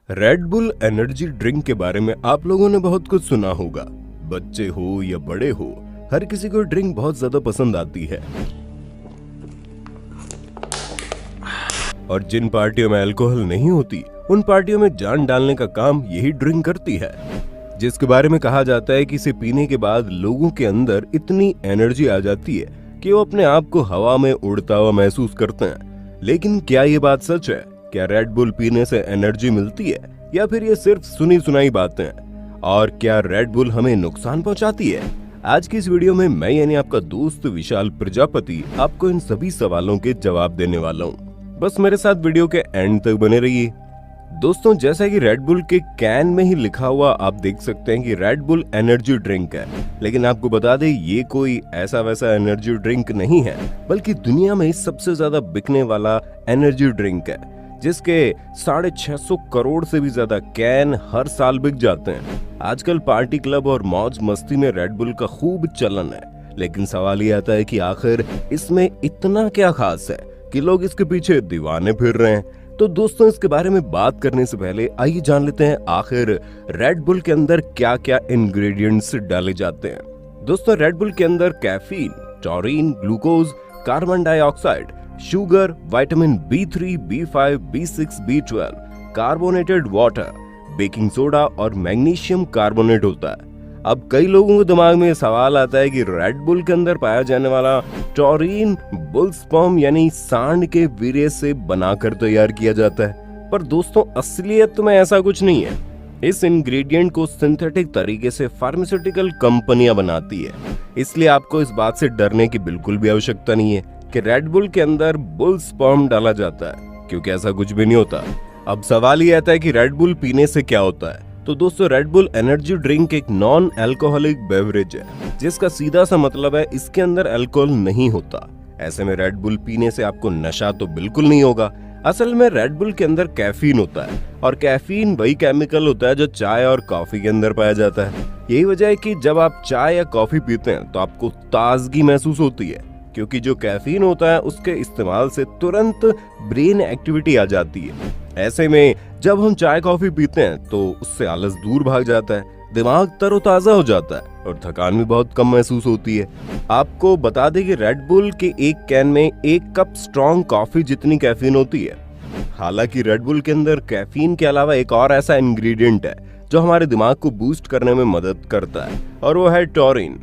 Red bull energy drink के बारे में आप लोगों ने बहुत कुछ सुना होगा। बच्चे हो या बड़े हो, हर किसी को ड्रिंक बहुत ज्यादा पसंद आती है। और जिन पार्टियों में अल्कोहल नहीं होती, उन पार्टियों में जान डालने का काम यही ड्रिंक करती है, जिसके बारे में कहा जाता है कि इसे पीने के बाद लोगों के अंदर इतनी एनर्जी आ जाती है कि वो अपने आप को हवा में उड़ता हुआ महसूस करते हैं। लेकिन क्या ये बात सच है? क्या रेड बुल पीने से एनर्जी मिलती है या फिर ये सिर्फ सुनी सुनाई बातें हैं? और क्या रेड बुल हमें नुकसान पहुंचाती है? आज की इस वीडियो में मैं यानी आपका दोस्त विशाल प्रजापति आपको इन सभी सवालों के जवाब देने वाला हूँ। बस मेरे साथ वीडियो के एंड तक बने रहिए। दोस्तों, जैसा कि रेड बुल के कैन में ही लिखा हुआ आप देख सकते हैं कि रेड बुल एनर्जी ड्रिंक है, लेकिन आपको बता दें ये कोई ऐसा वैसा एनर्जी ड्रिंक नहीं है, बल्कि दुनिया में सबसे ज्यादा बिकने वाला एनर्जी ड्रिंक है, जिसके 650 करोड़ से भी ज्यादा कैन हर साल बिक जाते हैं। आजकल पार्टी क्लब और मौज मस्ती में रेड बुल का खूब चलन है, लेकिन सवाल ये आता है कि आखिर इसमें इतना क्या खास है कि लोग इसके पीछे दीवाने फिर रहे हैं। तो दोस्तों, इसके बारे में बात करने से पहले आइए जान लेते हैं आखिर रेड बुल के अंदर क्या क्या इंग्रेडिएंट्स डाले जाते हैं। दोस्तों, रेड बुल के अंदर caffeine, taurine, glucose, carbon dioxide, sugar, vitamin B3, B5, B6, B12, carbonated water, baking soda और मैग्नीशियम कार्बोनेट होता है। अब कई लोगों के दिमाग में सवाल आता है कि रेड बुल के अंदर पाया जाने वाला टॉरिन बुल स्पर्म यानी सांड के वीर्य से बनाकर तैयार किया जाता है, पर दोस्तों असलियत में ऐसा कुछ नहीं है। इस इंग्रेडिएंट को सिंथेटिक तरीके से फार्मास्यूटिकल कंपनियां बनाती है, इसलिए आपको इस बात से डरने की बिल्कुल भी आवश्यकता नहीं है कि रेड बुल के अंदर बुल स्पर्म डाला जाता है, क्योंकि ऐसा कुछ भी नहीं होता। अब सवाल ये आता है कि रेड बुल पीने से क्या होता है। तो दोस्तों, रेड बुल एनर्जी ड्रिंक एक नॉन अल्कोहलिक बेवरेज है, जिसका सीधा सा मतलब है इसके अंदर अल्कोहल नहीं होता। ऐसे में रेड बुल पीने से आपको नशा तो बिल्कुल नहीं होगा। असल में रेड बुल के अंदर कैफीन होता है, और कैफीन वही केमिकल होता है जो चाय और कॉफी के अंदर पाया जाता है। यही वजह है कि जब आप चाय या कॉफी पीते हैं तो आपको ताजगी महसूस होती है, क्योंकि जो कैफीन होता है उसके इस्तेमाल से तुरंत ब्रेन एक्टिविटी आ जाती है। ऐसे में जब हम चाय कॉफी पीते हैं तो उससे आलस दूर भाग जाता है, दिमाग तरोताजा हो जाता है और थकान भी बहुत कम महसूस होती है। आपको बता दें कि रेड बुल के एक कैन में 1 कप स्ट्रॉन्ग कॉफी जितनी कैफीन होती है। हालांकि रेड बुल के अंदर कैफीन के अलावा एक और ऐसा इंग्रेडिएंट है जो हमारे दिमाग को बूस्ट करने में मदद करता है, और वो है टॉरिन,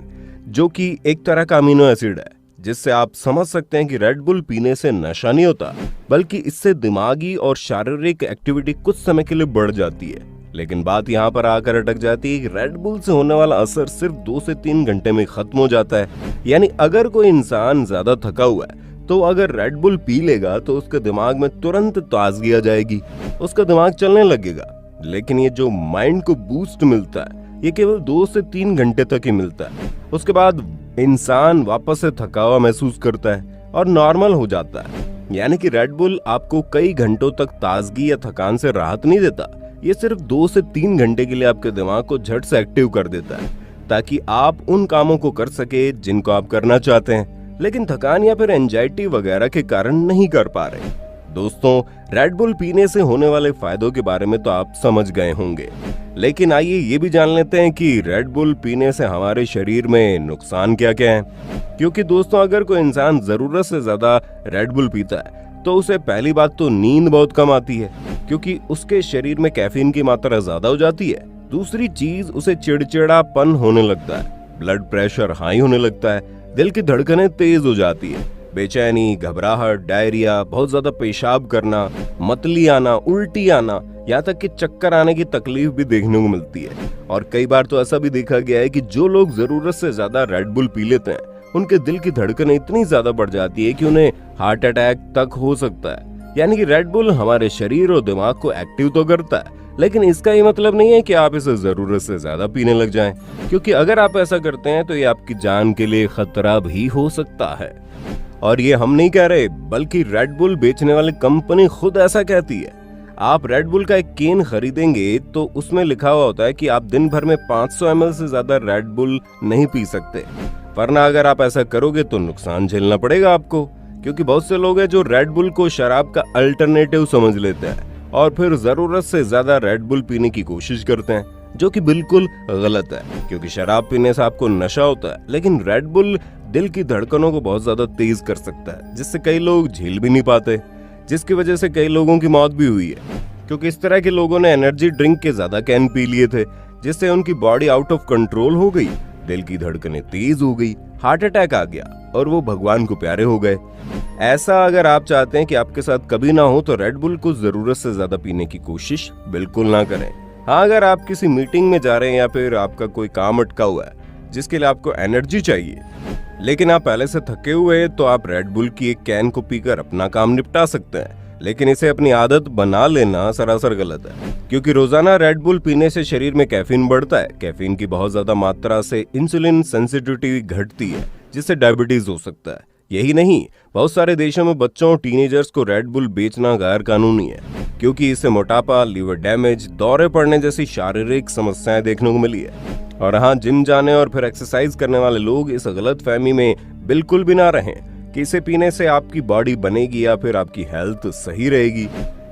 जो कि एक तरह का अमीनो एसिड है, जिससे आप समझ सकते हैं कि रेड बुल पीने से नशा नहीं होता, बल्कि इससे दिमागी और शारीरिक एक्टिविटी कुछ समय के लिए बढ़ जाती है। लेकिन बात यहाँ पर आकर अटक जाती है कि रेड बुल से होने वाला असर सिर्फ 2 से 3 घंटे में खत्म हो जाता है। यानी अगर कोई इंसान ज्यादा थका हुआ है तो अगर रेड बुल पी लेगा तो उसके दिमाग में तुरंत ताजगी आ जाएगी, उसका दिमाग चलने लगेगा। लेकिन ये जो माइंड को बूस्ट मिलता है ये केवल 2 से 3 घंटे तक ही मिलता है। उसके बाद इंसान वापस से थका हुआ महसूस करता है और नॉर्मल हो जाता है। यानी कि रेड बुल आपको कई घंटों तक ताजगी या थकान से राहत नहीं देता, ये सिर्फ 2 से 3 घंटे के लिए आपके दिमाग को झट से एक्टिव कर देता है, ताकि आप उन कामों को कर सके जिनको आप करना चाहते हैं, लेकिन थकान या फिर एंजाइटी वगैरह के कारण नहीं कर पा रहे। दोस्तों, रेड बुल पीने से होने वाले फायदों के बारे में तो आप समझ गए होंगे, लेकिन आइए ये भी जान लेते हैं कि रेड बुल पीने से हमारे शरीर में नुकसान क्या क्या है। क्योंकि दोस्तों, अगर कोई इंसान जरूरत से ज्यादा रेड बुल पीता है तो उसे पहली बात तो नींद बहुत कम आती है, क्योंकि उसके शरीर में कैफीन की मात्रा ज्यादा हो जाती है। दूसरी चीज, उसे चिड़चिड़ापन होने लगता है, ब्लड प्रेशर हाई होने लगता है, दिल की धड़कनें तेज हो जाती है, बेचैनी, घबराहट, डायरिया, बहुत ज्यादा पेशाब करना, मतली आना, उल्टी आना, यहाँ तक कि चक्कर आने की तकलीफ भी देखने को मिलती है। और कई बार तो ऐसा भी देखा गया है कि जो लोग जरूरत से ज्यादा रेड बुल पी लेते हैं उनके दिल की धड़कनें इतनी ज्यादा बढ़ जाती है कि उन्हें हार्ट अटैक तक हो सकता है। यानी कि रेड बुल हमारे शरीर और दिमाग को एक्टिव तो करता है, लेकिन इसका ये मतलब नहीं है कि आप इसे जरूरत से ज्यादा पीने लग जाएं, क्योंकि अगर आप ऐसा करते हैं तो ये आपकी जान के लिए खतरा भी हो सकता है। और ये हम नहीं कह रहे, बल्कि रेड बुल बेचने वाली कंपनी खुद ऐसा कहती है। आप रेड बुल का एक केन खरीदेंगे तो उसमें लिखा हुआ होता है कि आप दिन भर में 500 ml से ज्यादा रेड बुल नहीं पी सकते, वरना अगर आप ऐसा करोगे तो नुकसान झेलना पड़ेगा आपको। क्योंकि बहुत से लोग हैं जो रेड बुल को शराब का अल्टरनेटिव समझ लेते हैं और फिर जरूरत से ज्यादा रेड बुल पीने की कोशिश करते हैं, जो कि बिल्कुल गलत है, क्योंकि शराब पीने से आपको नशा होता है, लेकिन रेड बुल दिल की धड़कनों को बहुत ज्यादा तेज कर सकता है, जिससे कई लोग झेल भी नहीं पाते, जिसकी वजह से कई लोगों की मौत भी हुई है, क्योंकि इस तरह के लोगों ने एनर्जी ड्रिंक के ज्यादा कैन पी लिए थे, जिससे उनकी बॉडी आउट ऑफ कंट्रोल हो गई, दिल की धड़कनें तेज हो गई, हार्ट अटैक आ गया और वो भगवान को प्यारे हो गए। ऐसा अगर आप चाहते हैं कि आपके साथ कभी ना हो, तो रेड बुल को जरूरत से ज्यादा पीने की कोशिश बिल्कुल ना करें। हाँ, अगर आप किसी मीटिंग में जा रहे हैं या फिर आपका कोई काम अटका हुआ है जिसके लिए आपको एनर्जी चाहिए, लेकिन आप पहले से थके हुए हैं, तो आप रेड बुल की एक कैन को पीकर अपना काम निपटा सकते हैं, लेकिन इसे अपनी आदत बना लेना सरासर गलत है, क्योंकि रोजाना रेड बुल पीने से शरीर में कैफीन बढ़ता है। कैफीन की बहुत ज्यादा मात्रा से इंसुलिन सेंसिटिविटी घटती है, जिससे डायबिटीज हो सकता है। यही नहीं, बहुत सारे देशों में बच्चों और टीनेजर्स को रेड बुल बेचना गैर कानूनी है, क्योंकि इससे मोटापा, लीवर डैमेज, दौरे पड़ने जैसी शारीरिक समस्याएं देखने को मिली है। और हाँ, जिम जाने और फिर एक्सरसाइज करने वाले लोग इस गलत फहमी में बिल्कुल भी ना रहें कि इसे पीने से आपकी बॉडी बनेगी या फिर आपकी हेल्थ सही रहेगी,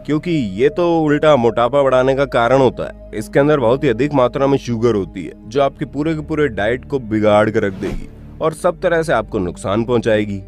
क्योंकि ये तो उल्टा मोटापा बढ़ाने का कारण होता है। इसके अंदर बहुत ही अधिक मात्रा में शुगर होती है, जो आपके पूरे के पूरे डाइट को बिगाड़ कर रख देगी और सब तरह से आपको नुकसान पहुंचाएगी।